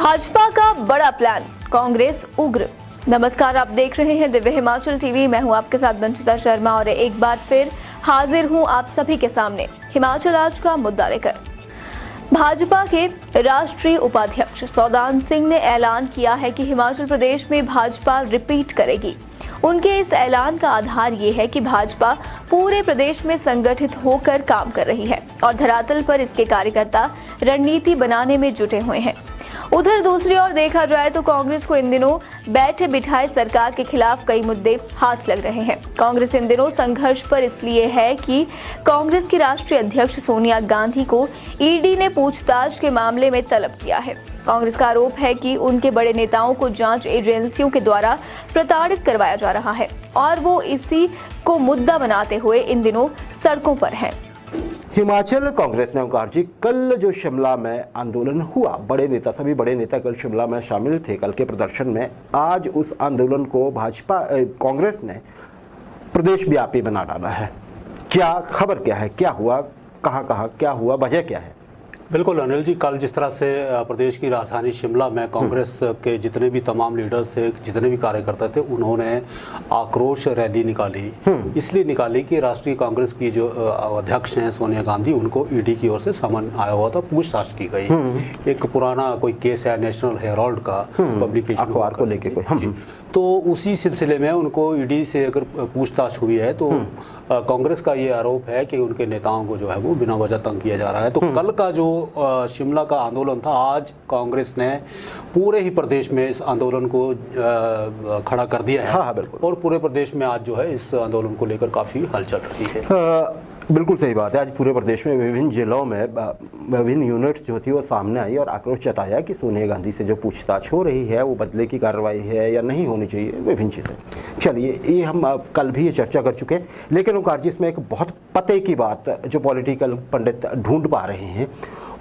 भाजपा का बड़ा प्लान, कांग्रेस उग्र। नमस्कार, आप देख रहे हैं दिव्य हिमाचल टीवी। मैं हूं आपके साथ वंचिता शर्मा और एक बार फिर हाजिर हूं आप सभी के सामने हिमाचल आज का मुद्दा लेकर। भाजपा के राष्ट्रीय उपाध्यक्ष सौदान सिंह ने ऐलान किया है कि हिमाचल प्रदेश में भाजपा रिपीट करेगी। उनके इस ऐलान का आधार ये है कि भाजपा पूरे प्रदेश में संगठित होकर काम कर रही है और धरातल पर इसके कार्यकर्ता रणनीति बनाने में जुटे हुए हैं। उधर दूसरी ओर देखा जाए तो कांग्रेस को इन दिनों बैठे बिठाए सरकार के खिलाफ कई मुद्दे हाथ लग रहे हैं। कांग्रेस इन दिनों संघर्ष पर इसलिए है कि कांग्रेस की राष्ट्रीय अध्यक्ष सोनिया गांधी को ईडी ने पूछताछ के मामले में तलब किया है। कांग्रेस का आरोप है कि उनके बड़े नेताओं को जांच एजेंसियों के द्वारा प्रताड़ित करवाया जा रहा है और वो इसी को मुद्दा बनाते हुए इन दिनों सड़कों पर हैं। हिमाचल कांग्रेस ने ओंकार जी, कल जो शिमला में आंदोलन हुआ, बड़े नेता, सभी बड़े नेता कल शिमला में शामिल थे कल के प्रदर्शन में। आज उस आंदोलन को कांग्रेस ने प्रदेश व्यापी बना डाला है। क्या खबर, क्या है, क्या हुआ, कहाँ क्या हुआ, वजह क्या है? बिल्कुल अनिल जी, कल जिस तरह से प्रदेश की राजधानी शिमला में कांग्रेस के जितने भी तमाम लीडर्स थे, जितने भी कार्यकर्ता थे, उन्होंने आक्रोश रैली निकाली। इसलिए निकाली कि राष्ट्रीय कांग्रेस की जो अध्यक्ष हैं सोनिया गांधी, उनको ईडी की ओर से समन आया हुआ था, पूछताछ की गई। एक पुराना कोई केस है नेशनल हेराल्ड का, पब्लिकेशन अखबार को लेके कोई, तो उसी सिलसिले में उनको ईडी से अगर पूछताछ हुई है तो कांग्रेस का ये आरोप है कि उनके नेताओं को जो है वो बिना वजह तंग किया जा रहा है। तो कल का जो शिमला का आंदोलन था, आज कांग्रेस ने पूरे ही प्रदेश में इस आंदोलन को खड़ा कर दिया है। हाँ, बिल्कुल। और पूरे प्रदेश में आज जो है इस आंदोलन को लेकर काफ़ी हलचल रही है। बिल्कुल सही बात है। आज पूरे प्रदेश में विभिन्न जिलों में विभिन्न यूनिट्स जो थी वो सामने आई और आक्रोश जताया कि सोनिया गांधी से जो पूछताछ हो रही है वो बदले की कार्रवाई है या नहीं होनी चाहिए, विभिन्न चीज़ें। चलिए, ये हम कल भी ये चर्चा कर चुके हैं, लेकिन ओंकार जी, इसमें एक बहुत पते की बात जो पॉलिटिकल पंडित ढूंढ पा रहे हैं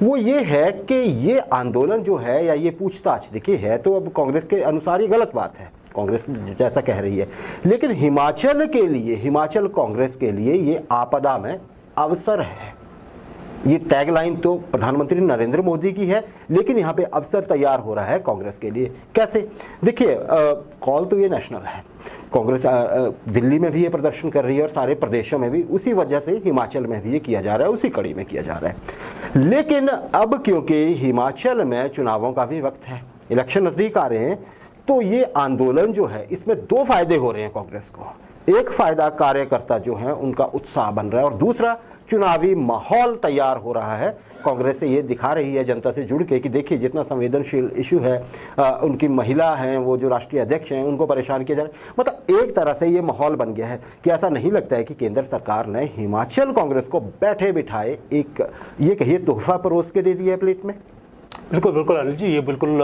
वो ये है कि ये आंदोलन जो है या ये पूछताछ देखी है तो अब कांग्रेस के अनुसार ये गलत बात है, कांग्रेस जैसा कह रही है। लेकिन हिमाचल के लिए, हिमाचल कांग्रेस के लिए ये आपदा में अवसर है। ये टैगलाइन तो प्रधानमंत्री नरेंद्र मोदी की है, लेकिन यहाँ पे अवसर तैयार हो रहा है कांग्रेस के लिए। कैसे? देखिए, कॉल तो ये नेशनल है। कांग्रेस दिल्ली में भी ये प्रदर्शन कर रही है और सारे प्रदेशों में भी, उसी वजह से हिमाचल में भी ये किया जा रहा है, उसी कड़ी में किया जा रहा है। लेकिन अब क्योंकि हिमाचल में चुनावों का भी वक्त है, इलेक्शन नज़दीक आ रहे हैं, तो ये आंदोलन जो है इसमें दो फायदे हो रहे हैं कांग्रेस को। एक फायदा कार्यकर्ता जो हैं उनका उत्साह बन रहा है और दूसरा चुनावी माहौल तैयार हो रहा है। कांग्रेस से ये दिखा रही है जनता से जुड़ के कि देखिए जितना संवेदनशील इशू है, उनकी महिला हैं, वो जो राष्ट्रीय अध्यक्ष हैं, उनको परेशान किया जा रहा है। मतलब एक तरह से ये माहौल बन गया है कि ऐसा नहीं लगता है कि केंद्र सरकार ने हिमाचल कांग्रेस को बैठे बिठाए एक, ये कहिए, तोहफा परोस के दे दिया है प्लेट में। बिल्कुल बिल्कुल अनिल जी, ये बिल्कुल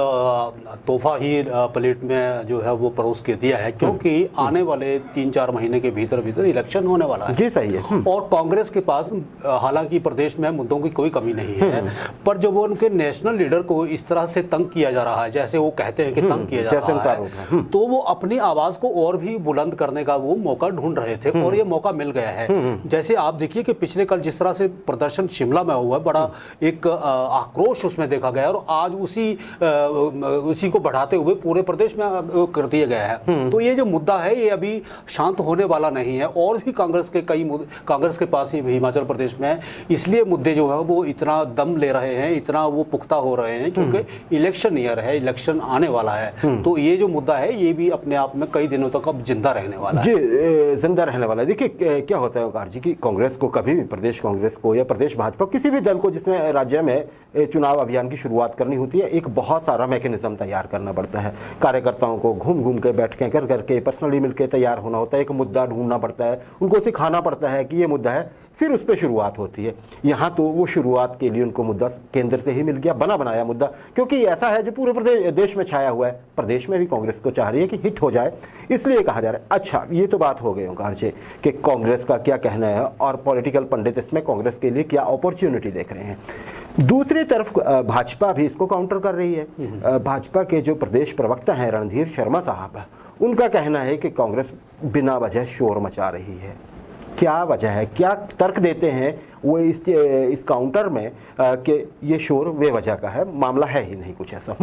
तोहफा ही प्लेट में जो है वो परोस के दिया है, क्योंकि आने वाले 3-4 महीने के भीतर भीतर इलेक्शन होने वाला है। जी सही है। और कांग्रेस के पास हालांकि प्रदेश में मुद्दों की कोई कमी नहीं है, पर जब वो उनके नेशनल लीडर को इस तरह से तंग किया जा रहा है, जैसे वो कहते हैं कि तंग किया जा रहा है, तो वो अपनी आवाज को और भी बुलंद करने का वो मौका ढूंढ रहे थे और ये मौका मिल गया है। जैसे आप देखिए कि पिछले कल जिस तरह से प्रदर्शन शिमला में हुआ, बड़ा एक आक्रोश उसमें देखा गया और आज उसी को बढ़ाते हुए पूरे प्रदेश में कर दिया गया है। तो ये जो मुद्दा है ये अभी शांत होने वाला नहीं है और भी कांग्रेस के पास ही हिमाचल प्रदेश में इसलिए मुद्दे जो है वो इतना दम ले रहे हैं, इतना वो पुख्ता हो रहे हैं, क्योंकि इलेक्शन ईयर है, इलेक्शन आने वाला है। तो ये जो मुद्दा है ये भी अपने आप में कई दिनों तक अब जिंदा रहने वाला है। जी, जिंदा रहने वाला है। देखिए क्या होता है ओंकार जी की कांग्रेस को कभी भी, प्रदेश कांग्रेस को या प्रदेश भाजपा, किसी भी दल को जिसने राज्य में चुनाव अभियान की शुरुआत करनी होती है, एक बहुत सारा मैकेनिज्म तैयार करना पड़ता है। कार्यकर्ताओं को घूम घूम के, बैठ के, कर करके, पर्सनली मिलकर तैयार होना होता है, एक मुद्दा ढूंढना पड़ता है, उनको सिखाना पड़ता है कि ये मुद्दा है, फिर उस पर शुरुआत होती है। यहाँ तो वो शुरुआत के लिए उनको मुद्दा केंद्र से ही मिल गया, बना बनाया मुद्दा, क्योंकि ऐसा है जो पूरे देश में छाया हुआ है। प्रदेश में भी कांग्रेस को चाह रही है कि हिट हो जाए, इसलिए कहा जा रहा है। अच्छा, ये तो बात हो गई ओंकार जी कि कांग्रेस का क्या कहना है और पॉलिटिकल पंडित इसमें कांग्रेस के लिए क्या अपॉर्चुनिटी देख रहे हैं। दूसरी तरफ भाजपा भी इसको काउंटर कर रही है। भाजपा के जो प्रदेश प्रवक्ता हैं रणधीर शर्मा साहब, उनका कहना है कि कांग्रेस बिना वजह शोर मचा रही है। क्या वजह है, क्या तर्क देते हैं वो इस काउंटर में कि ये शोर बेवजह का है, मामला है ही नहीं कुछ ऐसा।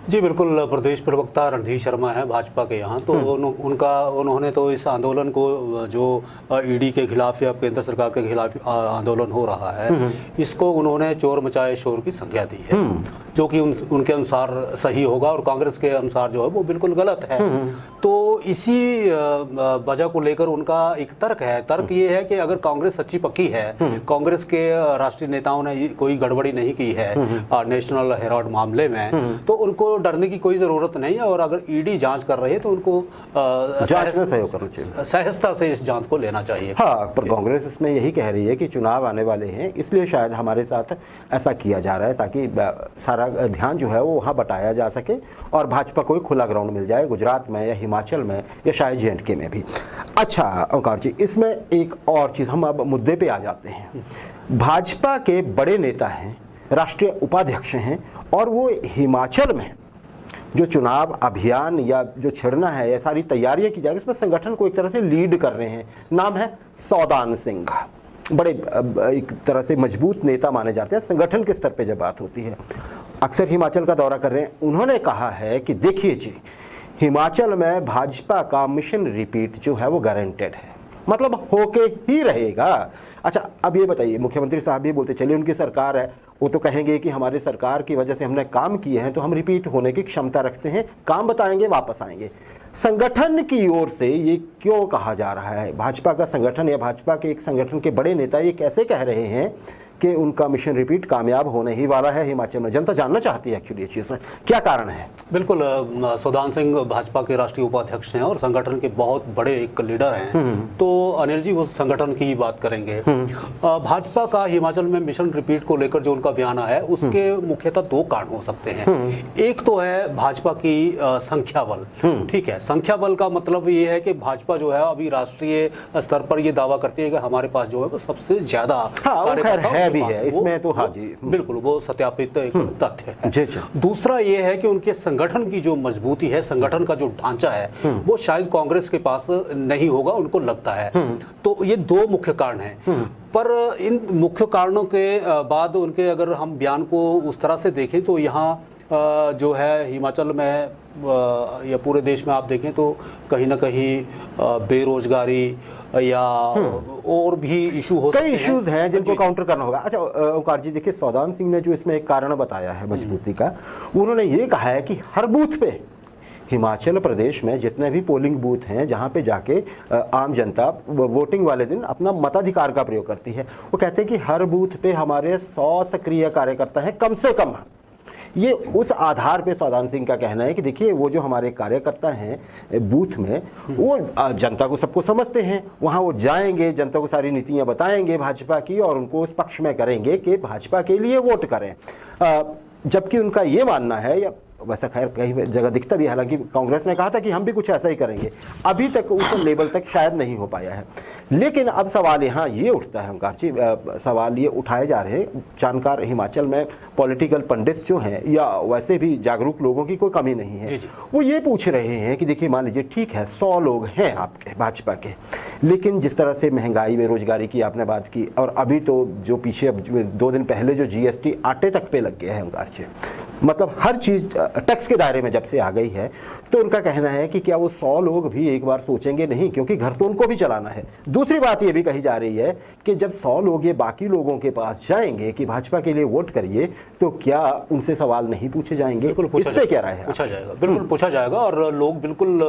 जी बिल्कुल, प्रदेश प्रवक्ता रणधीर शर्मा है भाजपा के यहाँ, तो उन्होंने तो इस आंदोलन को जो ईडी के खिलाफ या केंद्र सरकार के खिलाफ आंदोलन हो रहा है, इसको उन्होंने चोर मचाए शोर की संज्ञा दी है, जो कि उनके अनुसार सही होगा और कांग्रेस के अनुसार जो है वो बिल्कुल गलत है। तो इसी वजह को लेकर उनका एक तर्क है। तर्क ये है कि अगर कांग्रेस सच्ची पक्की है, कांग्रेस के राष्ट्रीय नेताओं ने कोई गड़बड़ी नहीं की है नेशनल हेराल्ड मामले में, तो उनको डरने की कोई जरूरत नहीं है। और अगर ईडी जांच कर रही है तो उनको जांच में सहयोग करना चाहिए, सहजता से इस जांच को लेना चाहिए। हाँ, पर कांग्रेस इसमें यही कह रही है कि चुनाव आने वाले हैं, इसलिए शायद हमारे साथ ऐसा किया जा रहा है ताकि सारा ध्यान जो है वो वहाँ बटाया जा सके और भाजपा को खुला ग्राउंड मिल जाए, गुजरात में या हिमाचल में या शायद JNK में भी। अच्छा ओंकार जी, इसमें एक और चीज़, हम अब मुद्दे पे आ जाते हैं। भाजपा के बड़े नेता हैं, राष्ट्रीय उपाध्यक्ष हैं, और वो हिमाचल में जो चुनाव अभियान या जो छिड़ना है या सारी तैयारियां की जा रही है, उसमें संगठन को एक तरह से लीड कर रहे हैं। नाम है सौदान सिंह, बड़े एक तरह से मजबूत नेता माने जाते हैं संगठन के स्तर पे जब बात होती है। अक्सर हिमाचल का दौरा कर रहे हैं। उन्होंने कहा है कि देखिए जी, हिमाचल में भाजपा का मिशन रिपीट जो है वो गारंटेड है, मतलब होके ही रहेगा। अच्छा, अब ये बताइए, मुख्यमंत्री साहब भी बोलते चलिए उनकी सरकार है, वो तो कहेंगे कि हमारी सरकार की वजह से हमने काम किए हैं तो हम रिपीट होने की क्षमता रखते हैं, काम बताएंगे वापस आएंगे। संगठन की ओर से ये क्यों कहा जा रहा है? भाजपा का संगठन या भाजपा के एक संगठन के बड़े नेता ये कैसे कह रहे हैं कि उनका मिशन रिपीट कामयाब होने ही वाला है हिमाचल में? जनता जानना चाहती है एक्चुअली ये चीज़, क्या कारण है? बिल्कुल, सौदान सिंह भाजपा के राष्ट्रीय उपाध्यक्ष हैं और संगठन के बहुत बड़े एक लीडर हैं। तो अनिल जी, वो संगठन की बात करेंगे। भाजपा का हिमाचल में मिशन रिपीट को लेकर जो उनका बयान आया है, उसके मुख्यतः दो कारण हो सकते हैं। एक तो है भाजपा की संख्या बल, ठीक है। संख्या बल का मतलब ये है कि भाजपा जो है अभी राष्ट्रीय स्तर पर ये दावा करती है कि हमारे पास जो है वो सबसे ज्यादा कार्यकर्ता भी है इसमें, तो हाँ जी बिल्कुल वो सत्यापित एक तथ्य है। जी जी। दूसरा ये है कि उनके संगठन की जो मजबूती है, संगठन का जो ढांचा है, वो शायद कांग्रेस के पास नहीं होगा, उनको लगता है। तो ये दो मुख्य कारण हैं। पर इन मुख्य कारणों के बाद उनके अगर हम बयान को उस तरह से देखें तो यहाँ जो है हिमाचल में या पूरे देश में आप देखें तो कहीं ना कहीं बेरोजगारी या और भी इशू हो सकते हैं, कई इश्यूज हैं जिनको काउंटर करना होगा। अच्छा ओंकार जी, देखिए सौदान सिंह ने जो इसमें एक कारण बताया है मजबूती का, उन्होंने ये कहा है कि हर बूथ पे हिमाचल प्रदेश में जितने भी पोलिंग बूथ हैं जहाँ पे जाके आम जनता वोटिंग वाले दिन अपना मताधिकार का प्रयोग करती है, वो कहते हैं कि हर बूथ पे हमारे 100 सक्रिय कार्यकर्ता हैं कम से कम। ये उस आधार पे सौदान सिंह का कहना है कि देखिए वो जो हमारे कार्यकर्ता हैं बूथ में, वो जनता को सबको समझते हैं, वहाँ वो जाएंगे, जनता को सारी नीतियाँ बताएंगे भाजपा की और उनको उस पक्ष में करेंगे कि भाजपा के लिए वोट करें। जबकि उनका ये मानना है, या वैसा खैर कई जगह दिखता भी है, हालांकि कांग्रेस ने कहा था कि हम भी कुछ ऐसा ही करेंगे, अभी तक उस लेवल तक शायद नहीं हो पाया है। लेकिन अब सवाल यहाँ ये उठता है ओंकार जी, सवाल ये उठाए जा रहे हैं, जानकार हिमाचल में पॉलिटिकल पंडित्स जो हैं या वैसे भी जागरूक लोगों की कोई कमी नहीं है, वो ये पूछ रहे हैं कि देखिए मान लीजिए ठीक है 100 लोग हैं आपके भाजपा के, लेकिन जिस तरह से महंगाई बेरोजगारी की आपने बात की, और अभी तो जो पीछे 2 दिन पहले जो GST आटे तक पे लग गया है ओंकार जी, मतलब हर चीज़ टैक्स के दायरे में जब से आ गई है, तो उनका कहना है कि क्या वो 100 लोग भी एक बार सोचेंगे नहीं, क्योंकि घर तो उनको भी चलाना है। दूसरी बात ये भी कही जा रही है कि जब 100 लोग ये बाकी लोगों के पास जाएंगे कि भाजपा के लिए वोट करिए, तो क्या उनसे सवाल नहीं पूछे जाएंगे? इस पे क्या राय है? पूछा जाएगा, बिल्कुल पूछा जाएगा, और लोग बिल्कुल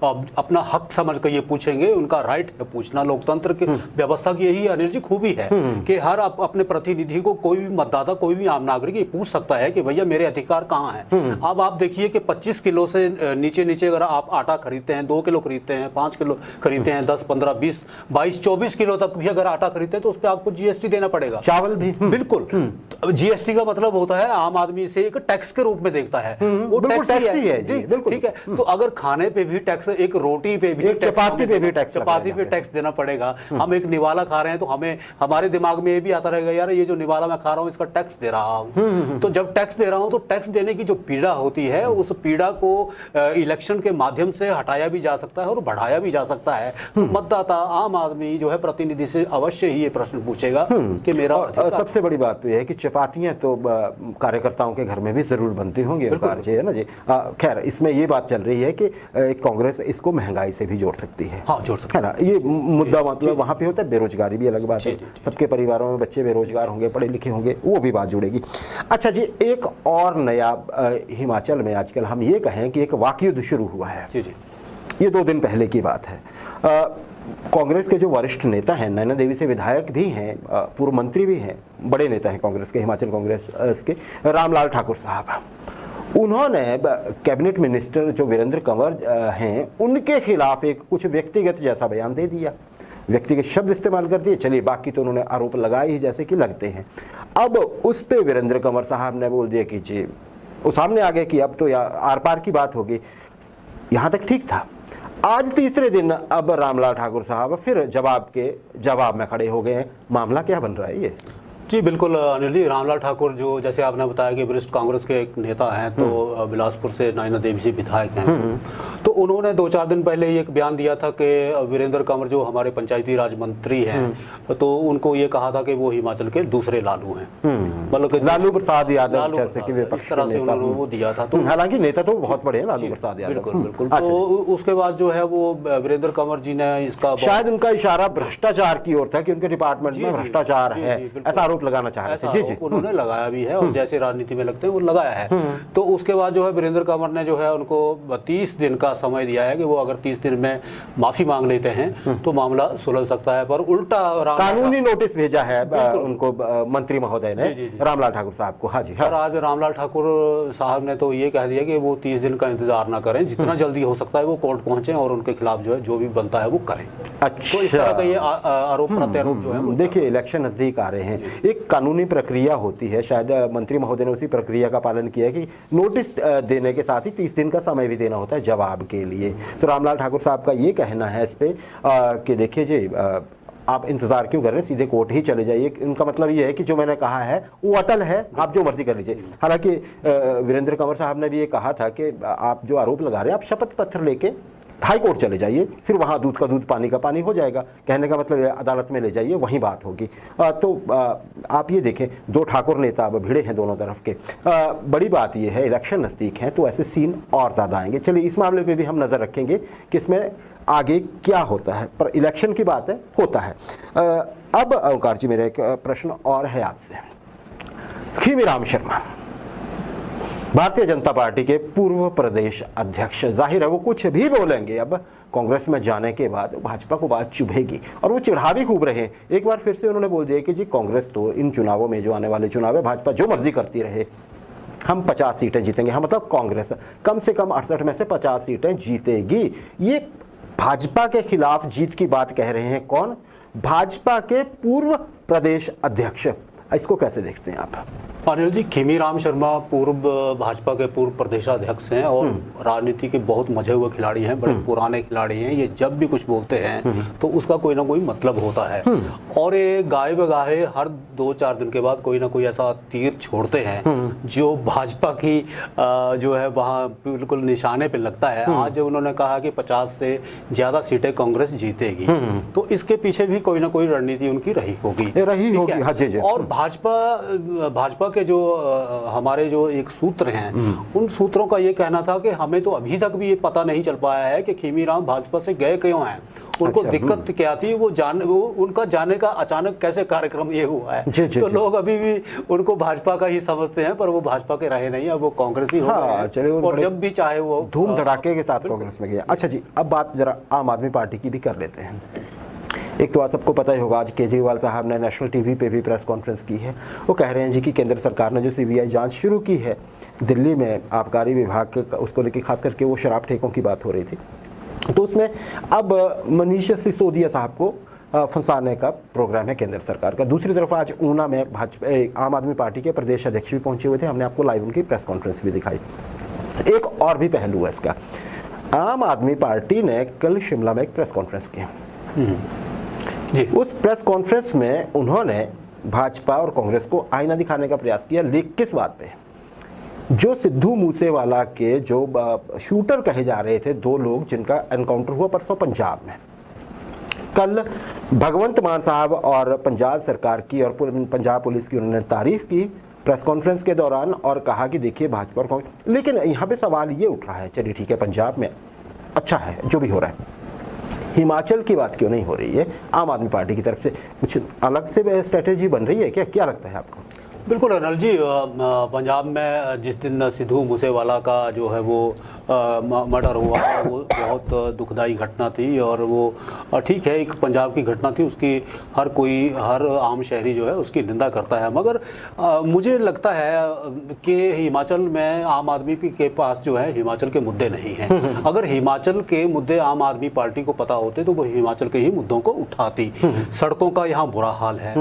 अपना हक समझ कर ये पूछेंगे, उनका राइट है पूछना। लोकतंत्र की व्यवस्था की यही अनिल जी खूबी है कि हर अपने प्रतिनिधि को, कोई भी मतदाता, कोई भी आम नागरिक ये पूछ सकता है कि भैया मेरे अधिकार कहाँ है। अब आप देखिए कि 25 किलो से नीचे अगर आप आटा खरीदते हैं, 2 किलो खरीदते हैं, 5 किलो खरीदते हैं, 10, 15, 20, 22, 24 किलो तक भी अगर आटा खरीदते हैं तो उस पर आपको GST देना पड़ेगा। चावल भी बिल्कुल। जीएसटी का मतलब होता है आम आदमी से एक टैक्स के रूप में देखता है, वो टैक्स ही है जी, बिल्कुल ठीक है। तो अगर खाने पे भी टैक्स, एक रोटी पे भी, चपाती पे भी टैक्स, चपाती पे टैक्स देना पड़ेगा। हम एक निवाला खा रहे हैं तो हमें, हमारे दिमाग में ये भी आता रहेगा यार ये जो निवाला मैं खा रहा हूँ इसका टैक्स दे रहा हूँ। तो जब टैक्स दे रहा हूँ तो टैक्स देने की जो पीड़ा होती है उस पीड़ा को इलेक्शन के माध्यम से हटाया भी जा सकता है और बढ़ाया भी जा सकता है। तो मतदाता, आम आदमी जो है प्रतिनिधि से अवश्य ही ये प्रश्न पूछेगा कि मेरा सबसे बड़ी बात तो यह है कि चपातियां तो कार्यकर्ताओं के घर में भी जरूर बनती होंगी, है ना जी। खैर, इसमें ये बात चल रही है कि कांग्रेस इसको महंगाई से भी जोड़ सकती है, हाँ जोड़ सकती है ना। ये मुद्दा मतलब वहाँ पे होता है, बेरोजगारी भी अलग बात है, सबके परिवारों में बच्चे बेरोजगार होंगे, पढ़े लिखे होंगे, वो भी बात जुड़ेगी। अच्छा जी, एक और नया हिमाचल में आजकल हम ये कहें कि एक वाक युद्ध शुरू हुआ है। ये 2 दिन पहले की बात है। कांग्रेस के जो वरिष्ठ नेता हैं, नैना देवी से विधायक भी हैं, पूर्व मंत्री भी हैं, बड़े नेता हैं कांग्रेस के, हिमाचल कांग्रेस के रामलाल ठाकुर साहब, उन्होंने कैबिनेट मिनिस्टर जो वीरेंद्र कंवर हैं उनके खिलाफ एक कुछ व्यक्तिगत जैसा बयान दे दिया, व्यक्तिगत शब्द इस्तेमाल कर दिए। चलिए, बाकी तो उन्होंने आरोप लगाए ही जैसे कि लगते हैं। अब उस पे वीरेंद्र कंवर साहब ने बोल दिया कि जी, वो सामने आ गए कि अब तो आर पार की बात होगी। यहाँ तक ठीक था। आज तीसरे दिन अब रामलाल ठाकुर साहब फिर जवाब में खड़े हो गए हैं। मामला क्या बन रहा है ये? जी बिल्कुल अनिल जी, रामलाल ठाकुर जो जैसे आपने बताया कि वरिष्ठ कांग्रेस के एक नेता हैं, तो बिलासपुर से नैना देवी से विधायक हैं, तो उन्होंने 2-4 दिन पहले ही एक बयान दिया था कि वीरेंद्र कंवर जो हमारे पंचायती राज मंत्री हैं, तो उनको ये कहा था कि वो हिमाचल के दूसरे लालू हैं, मतलब लालू प्रसाद यादव जैसे कि इस तरह से उन्होंने वो दिया था। तो हालांकि नेता तो बहुत बड़े हैं लालू प्रसाद यादव, बिल्कुल बिल्कुल। तो उसके बाद जो है वो वीरेंद्र कंवर जी ने इसका, शायद उनका इशारा भ्रष्टाचार की ओर था कि उनके डिपार्टमेंट में भ्रष्टाचार है, ऐसा आरोप लगाना चाह रहे थे। जी, उन्होंने लगाया भी है, और जैसे राजनीति में लगते हैं वो लगाया है। तो उसके बाद जो है वीरेंद्र कंवर ने जो है उनको 30 दिन का समय दिया है कि वो अगर 30 दिन में माफी मांग लेते हैं तो मामला सुलझ सकता है। पर उल्टा कानूनी नोटिस भेजा है उनको मंत्री महोदय ने, रामलाल ठाकुर साहब को। हाँ जी, और आज रामलाल ठाकुर साहब ने तो ये कह दिया कि वो 30 दिन का इंतजार ना करें, जितना जल्दी हो सकता है वो कोर्ट पहुंचे और उनके खिलाफ जो है जो भी बनता है वो करें। अच्छा, तो इस तरह का ये आरोप प्रत्यारोप जो है, देखिए इलेक्शन नजदीक आ रहे हैं, एक कानूनी प्रक्रिया होती है, शायद मंत्री महोदय ने उसी प्रक्रिया का पालन किया है कि नोटिस देने के साथ ही 30 दिन का समय भी देना होता है जवाब के लिए। तो रामलाल ठाकुर साहब का ये कहना है इस पे कि देखिए जी, आप इंतजार क्यों कर रहे हैं, सीधे कोर्ट ही चले जाइए। इनका मतलब ये है कि जो मैंने कहा है वो अटल है, आप जो मर्जी कर लीजिए। हालांकि वीरेंद्र कंवर साहब ने भी ये कहा था कि आप जो आरोप लगा रहे हैं, आप शपथ पत्र लेके हाई कोर्ट चले जाइए, फिर वहाँ दूध का दूध पानी का पानी हो जाएगा। कहने का मतलब अदालत में ले जाइए, वहीं बात होगी। तो आप ये देखें, 2 ठाकुर नेता अब भिड़े हैं दोनों तरफ के। बड़ी बात ये है, इलेक्शन नज़दीक हैं तो ऐसे सीन और ज़्यादा आएंगे। चलिए, इस मामले पे भी हम नज़र रखेंगे कि इसमें आगे क्या होता है, पर इलेक्शन की बात है, होता है। अब ओंकार जी, मेरा एक प्रश्न और है आपसे। खीमीराम शर्मा भारतीय जनता पार्टी के पूर्व प्रदेश अध्यक्ष, जाहिर है वो कुछ भी बोलेंगे अब कांग्रेस में जाने के बाद भाजपा को बात चुभेगी, और वो चिढ़ा भी खूब रहे। एक बार फिर से उन्होंने बोल दिया कि जी कांग्रेस तो इन चुनावों में, जो आने वाले चुनाव है, भाजपा जो मर्जी करती रहे, हम 50 सीटें जीतेंगे। हाँ, मतलब कांग्रेस कम से कम 68 में से 50 सीटें जीतेगी। ये भाजपा के खिलाफ जीत की बात कह रहे हैं कौन? भाजपा के पूर्व प्रदेश अध्यक्ष। इसको कैसे देखते हैं आप? अनिल जी, खीमीराम शर्मा पूर्व भाजपा के पूर्व प्रदेशाध्यक्ष हैं और राजनीति के बहुत मजे हुए खिलाड़ी हैं, बड़े पुराने खिलाड़ी हैं। ये जब भी कुछ बोलते हैं तो उसका कोई ना कोई मतलब होता है, और ये गाहे बगाहे हर 2-4 दिन के बाद कोई ना कोई ऐसा तीर छोड़ते हैं जो भाजपा की जो है वहाँ बिल्कुल निशाने पे लगता है। आज उन्होंने कहा कि 50 से ज़्यादा सीटें कांग्रेस जीतेगी, तो इसके पीछे भी कोई ना कोई रणनीति उनकी रही होगी। और भाजपा के जो हमारे जो एक सूत्र हैं, उन सूत्रों का ये कहना था कि हमें तो अभी तक भी ये पता नहीं चल पाया है कि खीमीराम भाजपा से गए क्यों हैं, उनको दिक्कत क्या थी, वो उनका जाने का अचानक कैसे कार्यक्रम ये हुआ है। तो लोग अभी भी उनको भाजपा का ही समझते हैं, पर वो भाजपा के रहे नहीं, अब वो कांग्रेस ही हो गए हैं, और जब भी चाहे वो धूम धड़ाके के साथ कांग्रेस में गया। अच्छा जी, अब बात जरा आम आदमी पार्टी की भी कर लेते हैं। एक तो आप सबको पता ही होगा, आज केजरीवाल साहब ने नेशनल टीवी पे भी प्रेस कॉन्फ्रेंस की है। वो कह रहे हैं जी कि केंद्र सरकार ने जो सीबीआई जांच शुरू की है दिल्ली में आबकारी विभाग के, उसको लेकर खास करके वो शराब ठेकों की बात हो रही थी, तो उसमें अब मनीष सिसोदिया साहब को फंसाने का प्रोग्राम है केंद्र सरकार का। दूसरी तरफ आज ऊना में भाजपा आम आदमी पार्टी के प्रदेश अध्यक्ष भी पहुंचे हुए थे, हमने आपको लाइव उनकी प्रेस कॉन्फ्रेंस भी दिखाई। एक और भी पहलू है इसका, आम आदमी पार्टी ने कल शिमला में एक प्रेस कॉन्फ्रेंस की जी। उस प्रेस कॉन्फ्रेंस में उन्होंने भाजपा और कांग्रेस को आईना दिखाने का प्रयास किया। लेकिन किस बात पे? जो सिद्धू मूसेवाला के जो शूटर कहे जा रहे थे, 2 लोग जिनका एनकाउंटर हुआ परसों पंजाब में, कल भगवंत मान साहब और पंजाब सरकार की और पंजाब पुलिस की उन्होंने तारीफ की प्रेस कॉन्फ्रेंस के दौरान और कहा कि देखिए भाजपा और कांग्रेस। लेकिन यहाँ पे सवाल ये उठ रहा है, चलिए ठीक है पंजाब में अच्छा है जो भी हो रहा है, हिमाचल की बात क्यों नहीं हो रही है? आम आदमी पार्टी की तरफ से कुछ अलग से स्ट्रेटेजी बन रही है क्या लगता है आपको? बिल्कुल अनिल जी, पंजाब में जिस दिन सिद्धू मूसेवाला का जो है वो मर्डर हुआ, वो बहुत दुखदाई घटना थी और वो ठीक है एक पंजाब की घटना थी, उसकी हर आम शहरी जो है उसकी निंदा करता है। मगर मुझे लगता है कि हिमाचल में आम आदमी के पास जो है हिमाचल के मुद्दे नहीं हैं। अगर हिमाचल के मुद्दे आम आदमी पार्टी को पता होते तो वो हिमाचल के ही मुद्दों को उठाती। सड़कों का यहाँ बुरा हाल है,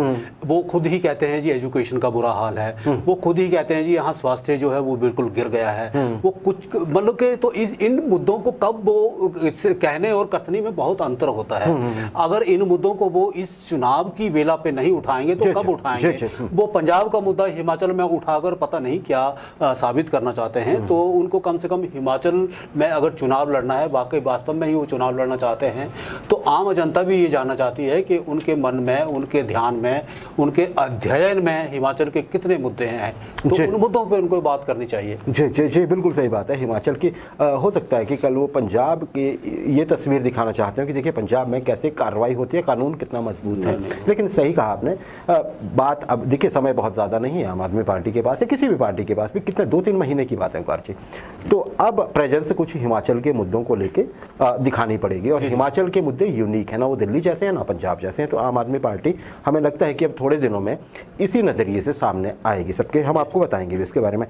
वो खुद ही कहते हैं जी एजुकेशन का बुरा हाल है, वो खुद ही कहते हैं जी यहाँ स्वास्थ्य जो है वो बिल्कुल गिर गया है। वो कुछ मतलब कि तो इन मुद्दों को कब वो कहने और कथनी में बहुत अंतर होता है। अगर इन मुद्दों को वो इस चुनाव की बेला पे नहीं उठाएंगे तो कब उठाएंगे? वो पंजाब का मुद्दा हिमाचल में उठाकर पता नहीं क्या साबित करना चाहते हैं। तो उनको कम से कम हिमाचल में अगर चुनाव लड़ना है, वाकई वास्तव में ही वो चुनाव लड़ना चाहते हैं, तो आम जनता भी ये जानना चाहती है कि उनके मन में, उनके ध्यान में, उनके अध्ययन में हिमाचल के कितने मुद्दे हैं। तो उन मुद्दों पे उनको बात करनी चाहिए। जी बिल्कुल सही बात है। हिमाचल की हो सकता है कि कल वो पंजाब की ये तस्वीर दिखाना चाहते हैं कि देखिए पंजाब में कैसे कार्रवाई होती है, कानून कितना मजबूत है। लेकिन सही कहा आपने, बात अब देखिए समय बहुत ज़्यादा नहीं है आम आदमी पार्टी के पास या किसी भी पार्टी के पास भी, कितने 2-3 महीने की बात है जी। तो अब प्रेजेंस कुछ हिमाचल के मुद्दों को लेके दिखानी पड़ेगी और हिमाचल के मुद्दे यूनिक है, ना वो दिल्ली जैसे हैं ना पंजाब जैसे हैं। तो आम आदमी पार्टी हमें लगता है कि अब थोड़े दिनों में इसी नज़रिए से सामने आएगी सबके, हम आपको बताएंगे भी इसके बारे में।